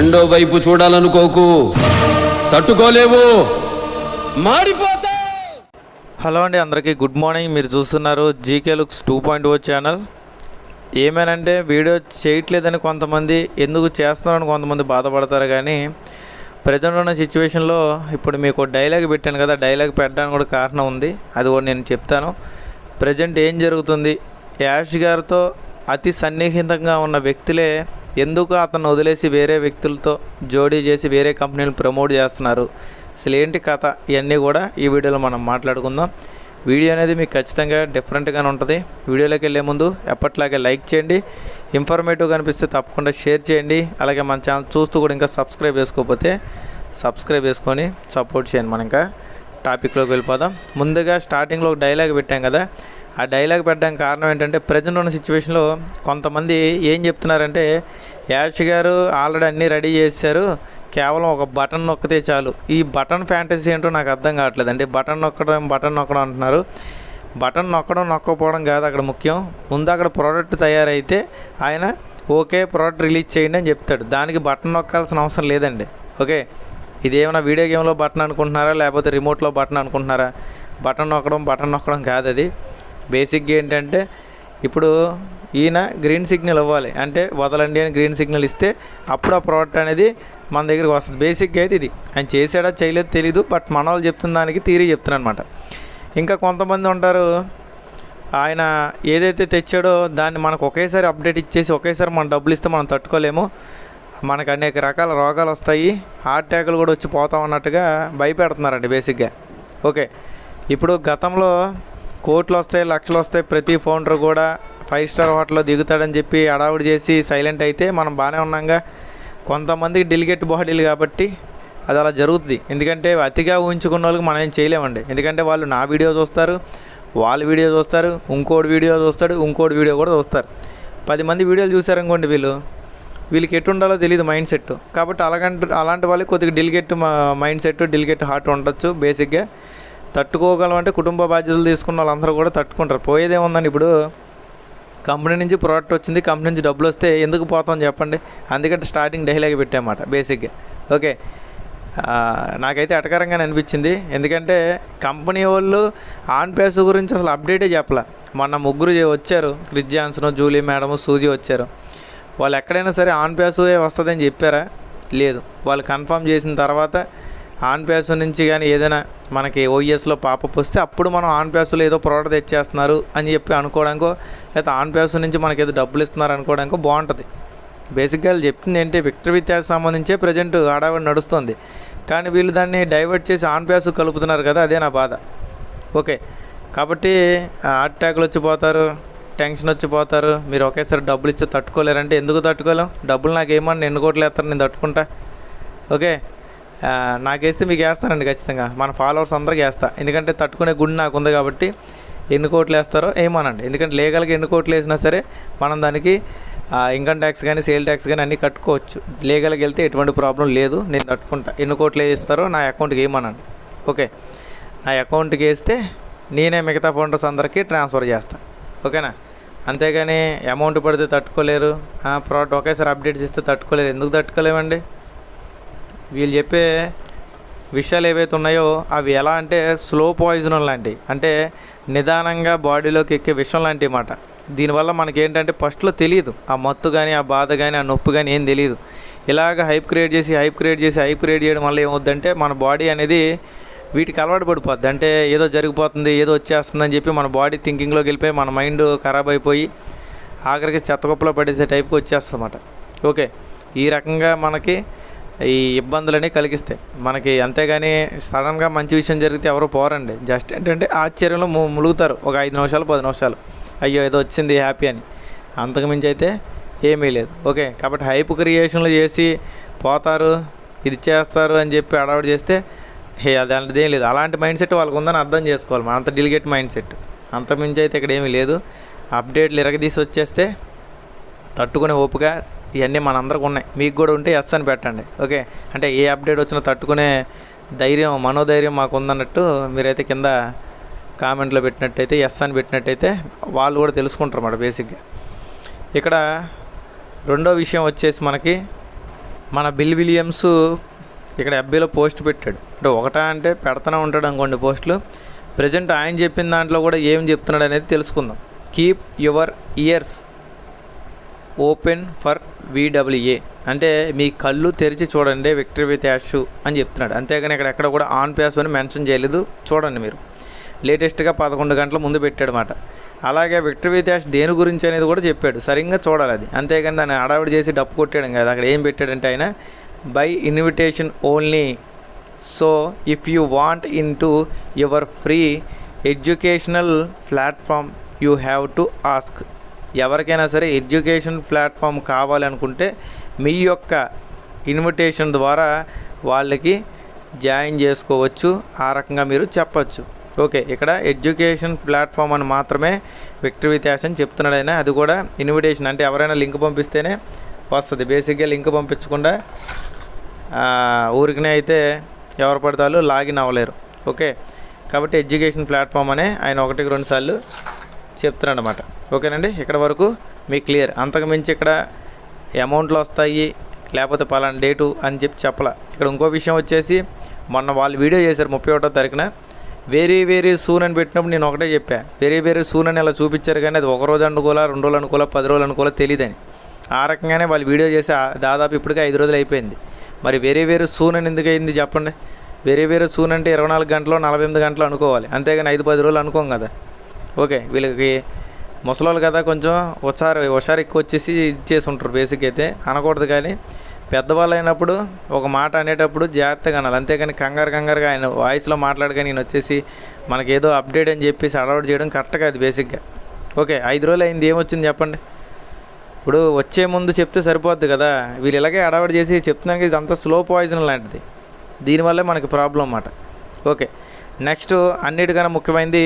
రెండో వైపు చూడాలనుకోకు, తట్టుకోలేవు, మాడిపోతా. హలో అండి, అందరికీ గుడ్ మార్నింగ్. మీరు చూస్తున్నారు జీకే లుక్స్ 2.0 ఛానల్. ఏమేనంటే వీడియో చేయట్లేదని కొంతమంది, ఎందుకు చేస్తున్నారని కొంతమంది బాధపడతారు. కానీ ప్రజెంట్ ఉన్న సిచ్యువేషన్లో ఇప్పుడు మీకు డైలాగ్ పెట్టాను కదా, డైలాగ్ పెట్టడానికి కూడా కారణం ఉంది. అది కూడా నేను చెప్తాను. ప్రజెంట్ ఏం జరుగుతుంది, యాష్ గారితో అతి సన్నిహితంగా ఉన్న వ్యక్తులే ఎందుకు అతను వదిలేసి వేరే వ్యక్తులతో జోడీ చేసి వేరే కంపెనీలు ప్రమోట్ చేస్తున్నారు, అసలు ఏంటి కథ, ఇవన్నీ కూడా ఈ వీడియోలో మనం మాట్లాడుకుందాం. వీడియో అనేది మీకు ఖచ్చితంగా డిఫరెంట్గానే ఉంటుంది. వీడియోలోకి వెళ్ళే ముందు ఎప్పట్లాగే లైక్ చేయండి, ఇన్ఫర్మేటివ్ కనిపిస్తే తప్పకుండా షేర్ చేయండి. అలాగే మన ఛానల్ చూస్తూ కూడా ఇంకా సబ్స్క్రైబ్ చేసుకోకపోతే సబ్స్క్రైబ్ చేసుకొని సపోర్ట్ చేయండి. మనం ఇంకా టాపిక్లోకి వెళ్ళిపోదాం. ముందుగా స్టార్టింగ్లో ఒక డైలాగ్ పెట్టాం కదా, ఆ డైలాగ్ పెట్టడానికి కారణం ఏంటంటే ప్రజెంట్ ఉన్న సిచ్యువేషన్లో కొంతమంది ఏం చెప్తున్నారంటే, యాష్ గారు ఆల్రెడీ అన్నీ రెడీ చేశారు, కేవలం ఒక బటన్ నొక్కితే చాలు. ఈ బటన్ ఫ్యాంటసీ ఏంటో నాకు అర్థం కావట్లేదు అండి. బటన్ నొక్కడం అంటున్నారు. బటన్ నొక్కపోవడం కాదు అక్కడ ముఖ్యం. ముందు అక్కడ ప్రోడక్ట్ తయారైతే ఆయన ఓకే ప్రోడక్ట్ రిలీజ్ చేయండి అని చెప్తాడు. దానికి బటన్ నొక్కాల్సిన అవసరం లేదండి. ఓకే, ఇదేమైనా వీడియో గేమ్లో బటన్ అనుకుంటున్నారా, లేకపోతే రిమోట్లో బటన్ అనుకుంటున్నారా? బటన్ నొక్కడం కాదు. అది బేసిక్గా ఏంటంటే, ఇప్పుడు ఈయన గ్రీన్ సిగ్నల్ ఇవ్వాలి, అంటే వదలండి అని గ్రీన్ సిగ్నల్ ఇస్తే అప్పుడు ఆ ప్రోడక్ట్ అనేది మన దగ్గరికి వస్తుంది. బేసిక్గా అయితే ఇది ఆయన చేసాడా చేయలేదు తెలీదు, బట్ మన వాళ్ళు చెప్తున్న దానికి థియరీ చెప్తున్నాను అనమాట. ఇంకా కొంతమంది ఉంటారు, ఆయన ఏదైతే తెచ్చాడో దాన్ని మనకు ఒకేసారి అప్డేట్ ఇచ్చేసి ఒకేసారి మనం డబ్బులు ఇస్తే మనం తట్టుకోలేము, మనకు అనేక రకాల రోగాలు వస్తాయి, హార్ట్ అటాకులు కూడా వచ్చి పోతాం అన్నట్టుగా భయపెడుతున్నారండి బేసిక్గా. ఓకే, ఇప్పుడు గతంలో కోట్లు వస్తాయి, లక్షలు వస్తాయి, ప్రతి ఫౌండర్ కూడా 5 స్టార్ హోటల్లో దిగుతాడని చెప్పి అడావుడి చేసి సైలెంట్ అయితే మనం బాగానే ఉన్నాగా. కొంతమందికి డెలిగేట్ బాడీలు కాబట్టి అది అలా జరుగుతుంది. ఎందుకంటే అతిగా ఊహించుకున్న వాళ్ళకి మనం ఏం చేయలేమండి. ఎందుకంటే వాళ్ళు నా వీడియో చూస్తారు, వాళ్ళ వీడియో చూస్తారు, ఇంకోటి వీడియో చూస్తాడు, ఇంకోటి వీడియో కూడా చూస్తారు. 10 మంది వీడియోలు చూసారనుకోండి, వీళ్ళకి ఎటు ఉండాలో తెలియదు మైండ్ సెట్. కాబట్టి అలాంటి వాళ్ళకి కొద్దిగా delegate mind set, delegate heart ఉండొచ్చు. బేసిక్గా తట్టుకోగలం అంటే కుటుంబ బాధ్యతలు తీసుకున్న వాళ్ళందరూ కూడా తట్టుకుంటారు. పోయేదేముందని, ఇప్పుడు కంపెనీ నుంచి ప్రోడక్ట్ వచ్చింది, కంపెనీ నుంచి డబ్బులు వస్తే ఎందుకు పోతాం చెప్పండి. అందుకంటే స్టార్టింగ్ డైలాగ్ పెట్టామాట బేసిక్గా. ఓకే, నాకైతే ఎటకరంగానే అనిపించింది. ఎందుకంటే కంపెనీ వాళ్ళు ఆన్ పేస్ గురించి అసలు అప్డేటే చెప్పలే. మొన్న 3 వచ్చారు, Chris Johnson, Julie madam, Suzy వచ్చారు. వాళ్ళు ఎక్కడైనా సరే ఆన్ పేస్ వస్తుందని చెప్పారా? లేదు. వాళ్ళు కన్ఫర్మ్ చేసిన తర్వాత ఆన్ పేస్ నుంచి కానీ ఏదైనా మనకి ఓఎస్లో పాపప్ వస్తే అప్పుడు మనం ఆన్ పేస్లో ఏదో ప్రోడక్ట్ తెచ్చేస్తున్నారు అని చెప్పి అనుకోవడానికో, లేకపోతే ఆన్ పేస్ నుంచి మనకి ఏదో డబ్బులు ఇస్తున్నారు అనుకోవడానికో బాగుంటుంది. బేసిక్గా వాళ్ళు చెప్తుంది ఏంటి, విక్టర్ విత్యాస్ సంబంధించే ప్రజెంట్ హడావిడి నడుస్తుంది. కానీ వీళ్ళు దాన్ని డైవర్ట్ చేసి ఆన్ పేస్ కలుపుతున్నారు కదా, అదే నా బాధ. ఓకే, కాబట్టి హార్ట్ అటాక్లు వచ్చిపోతారు, టెన్షన్ వచ్చిపోతారు. మీరు ఒకేసారి డబ్బులు ఇస్తే తట్టుకోలేరంటే ఎందుకు తట్టుకోలేం? డబ్బులు నాకు ఏమన్నా ఎన్ని కోట్లు వేస్తారు, నేను తట్టుకుంటా. ఓకే, నాకేస్తే మీకు వేస్తానండి ఖచ్చితంగా, మన ఫాలోవర్స్ అందరికీ వేస్తా. ఎందుకంటే తట్టుకునే గుండె నాకు ఉంది కాబట్టి. ఎన్ని కోట్లు వేస్తారో ఏమోనండి. ఎందుకంటే లీగల్గా ఎన్ని కోట్లు వేసినా సరే మనం దానికి ఇన్కమ్ ట్యాక్స్ కానీ సేల్ ట్యాక్స్ కానీ అన్నీ కట్టుకోవచ్చు. లీగల్కి వెళ్తే ఎటువంటి ప్రాబ్లం లేదు, నేను తట్టుకుంటా. ఎన్ని కోట్లు వేస్తారో నా అకౌంట్కి వేయమనండి. ఓకే, నా అకౌంట్కి వేస్తే నేనే మిగతా ఫౌండర్స్ అందరికీ ట్రాన్స్ఫర్ చేస్తాను. ఓకేనా? అంతేగాని అమౌంట్ పడితే తట్టుకోలేరు, ప్రోడక్ట్ ఒకేసారి అప్డేట్ చేస్తే తట్టుకోలేరు. ఎందుకు తట్టుకోలేమండి? వీళ్ళు చెప్పే విషయాలు ఏవైతే ఉన్నాయో అవి ఎలా అంటే స్లో పాయిజన్ లాంటివి, అంటే నిదానంగా బాడీలోకి ఎక్కే విషయం లాంటి మాట. దీనివల్ల మనకేంటంటే ఫస్ట్లో తెలియదు, ఆ మత్తు కానీ, ఆ బాధ కానీ, ఆ నొప్పి కానీ ఏం తెలియదు. ఇలాగ హైప్ క్రియేట్ చేయడం వల్ల ఏమవుద్దంటే మన బాడీ అనేది వీటికి అలవాటు పడిపోద్ది. అంటే ఏదో జరిగిపోతుంది, ఏదో వచ్చేస్తుందని చెప్పి మన బాడీ థింకింగ్లోకి వెళ్ళిపోయి మన మైండ్ ఖరాబ్ అయిపోయి ఆఖరికి చెత్తకుప్పలో పడేసే టైప్కి వచ్చేస్తుంది అన్నమాట. ఓకే, ఈ రకంగా మనకి ఈ ఇబ్బందులని కలిగిస్తాయి మనకి. అంతేగాని సడన్గా మంచి విషయం జరిగితే ఎవరు పోరండి. జస్ట్ ఏంటంటే ఆశ్చర్యంలో ములుగుతారు ఒక 5 నిమిషాలు 10 నిమిషాలు, అయ్యో ఏదో వచ్చింది హ్యాపీ అని. అంతకుమించి అయితే ఏమీ లేదు. ఓకే, కాబట్టి హైప్ క్రియేషన్లు చేసి పోతారు, ఇది చేస్తారు అని చెప్పి అడవాడు చేస్తే అలాంటిది ఏం లేదు. అలాంటి మైండ్ సెట్ వాళ్ళకు ఉందని అర్థం చేసుకోవాలి. మన అంత డెలిగేట్ మైండ్ సెట్. అంతకుమించి అయితే ఇక్కడ ఏమీ లేదు. అప్డేట్లు ఇరగదీసి వచ్చేస్తే తట్టుకునే ఓపిక ఇవన్నీ మనందరికి ఉన్నాయి. మీకు కూడా ఉంటే ఎస్ అని పెట్టండి. ఓకే, అంటే ఏ అప్డేట్ వచ్చినా తట్టుకునే ధైర్యం, మనోధైర్యం మాకు ఉందన్నట్టు మీరైతే కింద కామెంట్లో పెట్టినట్టయితే, ఎస్ అని పెట్టినట్టయితే వాళ్ళు కూడా తెలుసుకుంటారు అన్నమాట బేసిక్గా. ఇక్కడ రెండో విషయం వచ్చేసి మనకి మన బిల్ విలియమ్స్ ఇక్కడ FBలో పోస్ట్ పెట్టాడు. అంటే ఒకటా అంటే పెడతానే ఉంటాడు అనుకోండి పోస్టులు. ప్రజెంట్ ఆయన చెప్పిన దాంట్లో కూడా ఏం చెప్తున్నాడు అనేది తెలుసుకుందాం. Keep your years open for VWA అంటే మీ కళ్ళు తెరిచి చూడండి విక్టరీ విత్ యాష్ అని చెప్తున్నాడు. అంతేగాని ఎక్కడ కూడా ఆన్ పేస్ అని మెన్షన్ చేయలేదు. చూడండి మీరు, లేటెస్ట్గా 11 గంటల ముందు పెట్టాడు మాట. అలాగే విక్టరీ విత్ యాష్ దేని గురించి అనేది కూడా చెప్పాడు. సరిగ్గా చూడాలి అది. అంతేగాని దాన్ని అడావిడి చేసి డప్పు కొట్టాడు కదా. అక్కడ ఏం పెట్టాడంటే ఆయన by invitation only, so if you want in to your free educational platform you have to ask. ఎవరికైనా సరే ఎడ్యుకేషన్ ప్లాట్ఫామ్ కావాలనుకుంటే మీ యొక్క ఇన్విటేషన్ ద్వారా వాళ్ళకి జాయిన్ చేసుకోవచ్చు. ఆ రకంగా మీరు చెప్పచ్చు. ఓకే, ఇక్కడ ఎడ్యుకేషన్ ప్లాట్ఫామ్ అని మాత్రమే విక్టరీ విత్ యాష్ అని చెప్తున్నాడు ఆయన. అది కూడా ఇన్విటేషన్ అంటే ఎవరైనా లింక్ పంపిస్తేనే వస్తుంది. బేసిక్గా లింక్ పంపించకుండా ఊరికనే అయితే ఎవరు పడతారు లాగిన్ అవ్వలేరు. ఓకే, కాబట్టి ఎడ్యుకేషన్ ప్లాట్ఫామ్ అనే ఆయన 1-2 సార్లు చెప్తున్నాడు అన్నమాట. ఓకేనండి, ఇక్కడ వరకు మీకు క్లియర్. అంతకుమించి ఇక్కడ అమౌంట్లు వస్తాయి లేకపోతే పలానా డేటు అని చెప్పాల. ఇక్కడ ఇంకో విషయం వచ్చేసి మొన్న వాళ్ళు వీడియో చేశారు 31వ తారీఖున వెరీ సూన్ అని పెట్టినప్పుడు నేను ఒకటే చెప్పా, వెరీ సూన్ అని ఇలా చూపించారు. కానీ అది 1 రోజు అనుకోలా, 2 రోజులు అనుకోలా, 10 రోజులు అనుకోలా తెలియదని. ఆ రకంగానే వాళ్ళు వీడియో చేసి దాదాపు ఇప్పటికే 5 రోజులు అయిపోయింది. మరి వెరీ సూన్ అని ఎందుకు అయింది చెప్పండి. వెరీ సూన్ అంటే 24 గంటలు 48 గంటలు అనుకోవాలి. అంతేగాని 5-10 రోజులు అనుకోం కదా. ఓకే, వీళ్ళకి ముసలోళ్ళు కదా, కొంచెం హుషారు ఎక్కువ వచ్చేసి ఇచ్చేసి ఉంటారు. బేసిక్ అయితే అనకూడదు. కానీ పెద్దవాళ్ళు అయినప్పుడు ఒక మాట అనేటప్పుడు జాగ్రత్తగా అనాలి. అంతేగాని కంగారుగా ఆయన వాయిస్లో మాట్లాడగా నేను వచ్చేసి మనకేదో అప్డేట్ అని చెప్పేసి అడౌట్ చేయడం కరెక్ట్ కాదు బేసిక్గా. ఓకే, 5 రోజులు అయింది, ఏమొచ్చింది చెప్పండి. ఇప్పుడు వచ్చే ముందు చెప్తే సరిపోద్ది కదా. వీళ్ళు ఇలాగే అడౌట్ చేసి చెప్తున్నాను. ఇదంతా స్లో పాయిజన్ లాంటిది. దీనివల్లే మనకి ప్రాబ్లం అన్నమాట. ఓకే, నెక్స్ట్ అన్నిటికన్నా ముఖ్యమైనది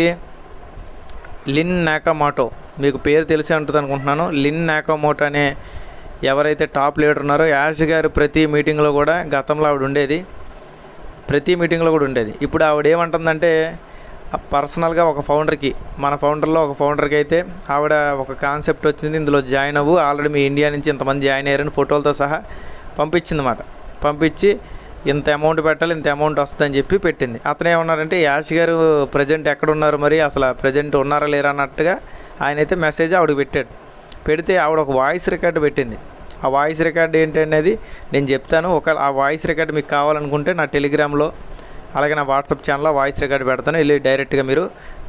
లిన్ నాకామోటో. మీకు పేరు తెలిసి ఉంటుంది అనుకుంటున్నాను. లిన్ నాకామోటో అనే ఎవరైతే టాప్ లీడర్ ఉన్నారో యాష్ గారు ప్రతి మీటింగ్లో కూడా గతంలో ఆవిడ ఉండేది. ప్రతి మీటింగ్లో కూడా ఉండేది. ఇప్పుడు ఆవిడ ఏమంటుందంటే పర్సనల్గా ఒక ఫౌండర్కి, మన ఫౌండర్లో ఒక ఫౌండర్కి అయితే ఆవిడ ఒక కాన్సెప్ట్ వచ్చింది, ఇందులో జాయిన్ అవ్వు, ఆల్రెడీ మీ ఇండియా నుంచి ఇంతమంది జాయిన్ అయ్యారని ఫోటోలతో సహా పంపించింది అన్నమాట. పంపించి ఇంత అమౌంట్ పెట్టాలి, ఇంత అమౌంట్ వస్తుందని చెప్పి పెట్టింది. అతను ఏమన్నారంటే యాష్ గారు ప్రజెంట్ ఎక్కడున్నారు, మరి అసలు ప్రజెంట్ ఉన్నారా లేరా అన్నట్టుగా ఆయన అయితే మెసేజ్ ఆవిడకి పెట్టాడు. పెడితే ఆవిడ ఒక వాయిస్ రికార్డు పెట్టింది. ఆ వాయిస్ రికార్డు ఏంటి అనేది నేను చెప్తాను. ఒకవేళ ఆ వాయిస్ రికార్డు మీకు కావాలనుకుంటే నా టెలిగ్రామ్లో అలాగే నా వాట్సాప్ ఛానల్లో వాయిస్ రికార్డు పెడతాను, వెళ్ళి డైరెక్ట్గా మీరు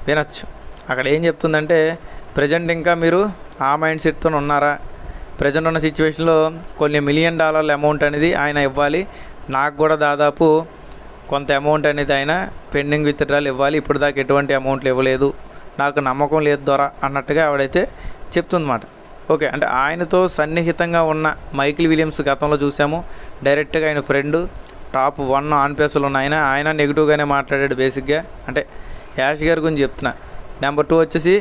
వినొచ్చు. అక్కడ ఏం చెప్తుందంటే ప్రజెంట్ ఇంకా మీరు ఆ మైండ్ సెట్తో ఉన్నారా, ప్రజెంట్ ఉన్న సిచ్యువేషన్లో కొన్ని $1 మిలియన్ అమౌంట్ అనేది ఆయన ఇవ్వాలి, నాకు కూడా దాదాపు కొంత అమౌంట్ అనేది ఆయన పెండింగ్ విత్డ్రాల్ ఇవ్వాలి, ఇప్పుడు దాకా ఎటువంటి అమౌంట్లు ఇవ్వలేదు, నాకు నమ్మకం లేదు ద్వారా అన్నట్టుగా ఆవిడైతే చెప్తుందన్నమాట. ఓకే, అంటే ఆయనతో సన్నిహితంగా ఉన్న మైకిల్ విలియమ్స్ గతంలో చూసాము. డైరెక్ట్గా ఆయన ఫ్రెండ్ టాప్ 1 ఆన్ పేసులు ఉన్న ఆయన నెగిటివ్గానే మాట్లాడాడు బేసిక్గా. అంటే యాష్ గారి గురించి చెప్తున్నా. నెంబర్ 2 వచ్చేసి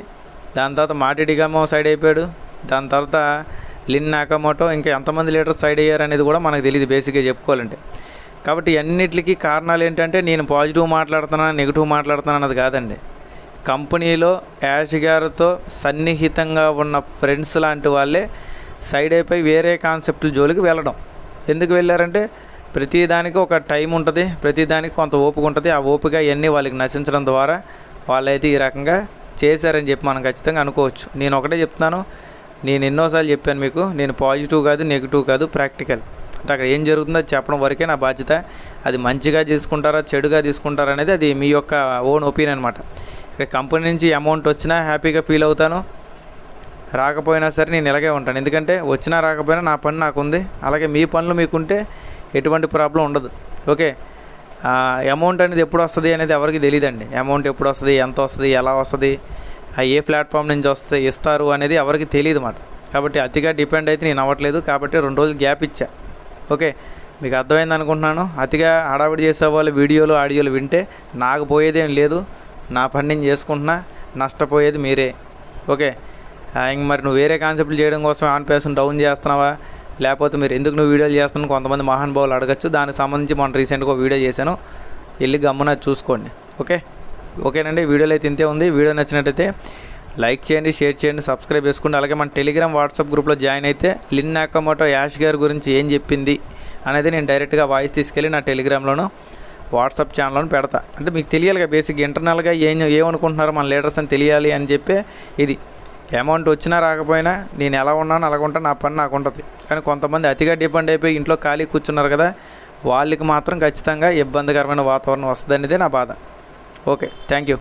దాని తర్వాత మాటిడిగామో సైడ్ అయిపోయాడు. దాని తర్వాత లిన్ నాకామోటో, ఇంకా ఎంతమంది లీడర్స్ సైడ్ అయ్యారు అనేది కూడా మనకు తెలియదు బేసిక్గా చెప్పుకోవాలంటే. కాబట్టి అన్నిటికీ కారణాలు ఏంటంటే నేను పాజిటివ్ మాట్లాడుతున్నాను నెగిటివ్ మాట్లాడుతున్నాను అన్నది కాదండి. కంపెనీలో యాష్ గారితో సన్నిహితంగా ఉన్న ఫ్రెండ్స్ లాంటి వాళ్ళే సైడ్ అయిపోయి వేరే కాన్సెప్టుల జోలికి వెళ్ళడం. ఎందుకు వెళ్ళారంటే ప్రతిదానికి ఒక టైం ఉంటుంది, ప్రతిదానికి కొంత ఓపిక ఉంటుంది. ఆ ఓపిక ఇవన్నీ వాళ్ళకి నశించడం ద్వారా వాళ్ళైతే ఈ రకంగా చేశారని చెప్పి మనం ఖచ్చితంగా అనుకోవచ్చు. నేను ఒకటే చెప్తున్నాను, నేను ఎన్నోసార్లు చెప్పాను మీకు, నేను పాజిటివ్ కాదు నెగిటివ్ కాదు, ప్రాక్టికల్. అంటే అక్కడ ఏం జరుగుతుందో అది చెప్పడం వరకే నా బాధ్యత. అది మంచిగా తీసుకుంటారా చెడుగా తీసుకుంటారా అనేది అది మీ యొక్క ఓన్ ఒపీనియన్ అనమాట. ఇక్కడ కంపెనీ నుంచి అమౌంట్ వచ్చినా హ్యాపీగా ఫీల్ అవుతాను, రాకపోయినా సరే నేను ఇలాగే ఉంటాను. ఎందుకంటే వచ్చినా రాకపోయినా నా పని నాకు ఉంది, అలాగే మీ పనులు మీకుంటే ఎటువంటి ప్రాబ్లం ఉండదు. ఓకే, అమౌంట్ అనేది ఎప్పుడు వస్తుంది అనేది ఎవరికి తెలియదండి. అమౌంట్ ఎప్పుడు వస్తుంది, ఎంత వస్తుంది, ఎలా వస్తుంది, ఏ ప్లాట్ఫామ్ నుంచి వస్తే ఇస్తారు అనేది ఎవరికి తెలియదు అన్నమాట. కాబట్టి అతిగా డిపెండ్ అయితే నేను అవ్వట్లేదు. కాబట్టి 2 రోజులు గ్యాప్ ఇచ్చా. ఓకే, మీకు అర్థమైంది అనుకుంటున్నాను. అతిగా హడావిడి చేసే వాళ్ళు వీడియోలు ఆడియోలు వింటే నాకు పోయేదేం లేదు, నా పని నేను చేసుకుంటున్నా, నష్టపోయేది మీరే. ఓకే, ఇంక మరి నువ్వు వేరే కాన్సెప్ట్లు చేయడం కోసం ఆన్ పేస్ని డౌన్ చేస్తున్నావా, లేకపోతే మీరు ఎందుకు నువ్వు వీడియోలు చేస్తున్నావు కొంతమంది మహానుభావులు అడగచ్చు. దానికి సంబంధించి మొన్న రీసెంట్గా ఒక వీడియో చేశాను, వెళ్ళి గమ్మున చూసుకోండి. ఓకేనండి, వీడియోలో అయితే ఇంతే ఉంది. వీడియో నచ్చినట్టయితే లైక్ చేయండి, షేర్ చేయండి, సబ్స్క్రైబ్ చేసుకోండి. అలాగే మన టెలిగ్రామ్ వాట్సాప్ గ్రూప్లో జాయిన్ అయితే లిన్ నాకామోటో యాష్ గారి గురించి ఏం చెప్పింది అనేది నేను డైరెక్ట్గా వాయిస్ తీసుకెళ్ళి నా టెలిగ్రామ్లోనూ వాట్సాప్ ఛానల్లోనూ పెడతా. అంటే మీకు తెలియాలిగా, బేసిక్ ఇంటర్నల్గా ఏమనుకుంటున్నారో మన లీడర్స్ అని తెలియాలి అని చెప్పి ఇది. అమౌంట్ వచ్చినా రాకపోయినా నేను ఎలా ఉన్నాను అలాగ ఉంటాను, నా పని నాకు ఉంటుంది. కానీ కొంతమంది అతిగా డిపెండ్ అయిపోయి ఇంట్లో ఖాళీ కూర్చున్నారు కదా, వాళ్ళకి మాత్రం ఖచ్చితంగా ఇబ్బందికరమైన వాతావరణం వస్తుంది అనేది నా బాధ. Okay, thank you.